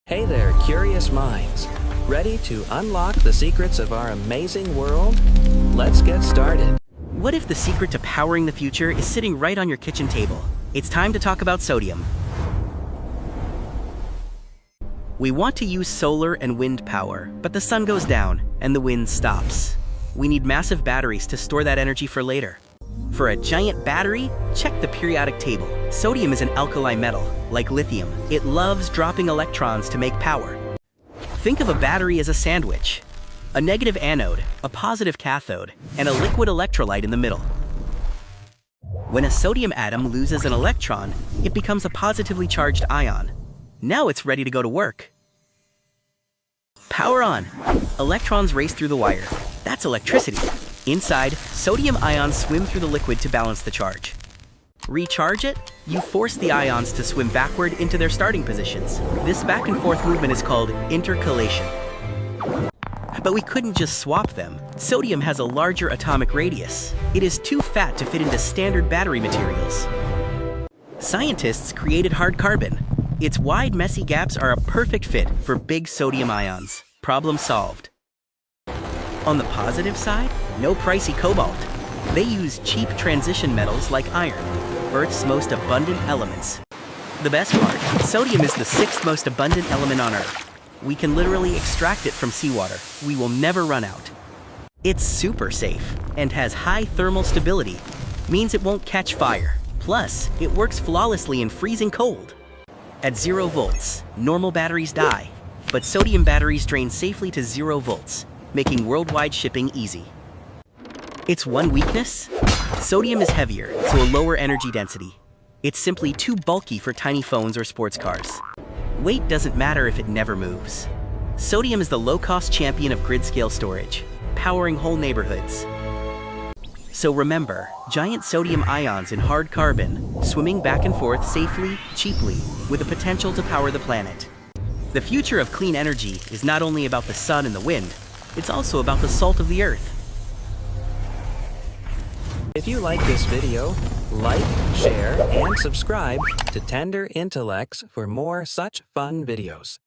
Hey there, curious minds. Ready to unlock the secrets of our amazing world? Let's get started. What if the secret to powering the future is sitting right on your kitchen table? It's time to talk about sodium. We want to use solar and wind power, but the sun goes down and the wind stops. We need massive batteries to store that energy for later. For a giant battery, check the periodic table. Sodium is an alkali metal, like lithium. It loves dropping electrons to make power. Think of a battery as a sandwich. A negative anode, a positive cathode, and a liquid electrolyte in the middle. When a sodium atom loses an electron, it becomes a positively charged ion. Now it's ready to go to work. Power on! Electrons race through the wire. That's electricity. Inside, sodium ions swim through the liquid to balance the charge. Recharge it? You force the ions to swim backward into their starting positions. This back and forth movement is called intercalation. But we couldn't just swap them. Sodium has a larger atomic radius. It is too fat to fit into standard battery materials. Scientists created hard carbon. Its wide, messy gaps are a perfect fit for big sodium ions. Problem solved. On the positive side, no pricey cobalt. They use cheap transition metals like iron, Earth's most abundant elements. The best part, sodium is the 6th most abundant element on Earth. We can literally extract it from seawater. We will never run out. It's super safe and has high thermal stability, means it won't catch fire. Plus, it works flawlessly in freezing cold. At 0 volts, normal batteries die, but sodium batteries drain safely to 0 volts, making worldwide shipping easy. Its one weakness? Sodium is heavier, so a lower energy density. It's simply too bulky for tiny phones or sports cars. Weight doesn't matter if it never moves. Sodium is the low-cost champion of grid-scale storage, powering whole neighborhoods. So remember, giant sodium ions in hard carbon, swimming back and forth safely, cheaply, with the potential to power the planet. The future of clean energy is not only about the sun and the wind, it's also about the salt of the earth. If you like this video, like, share, and subscribe to Tender Intellects for more such fun videos.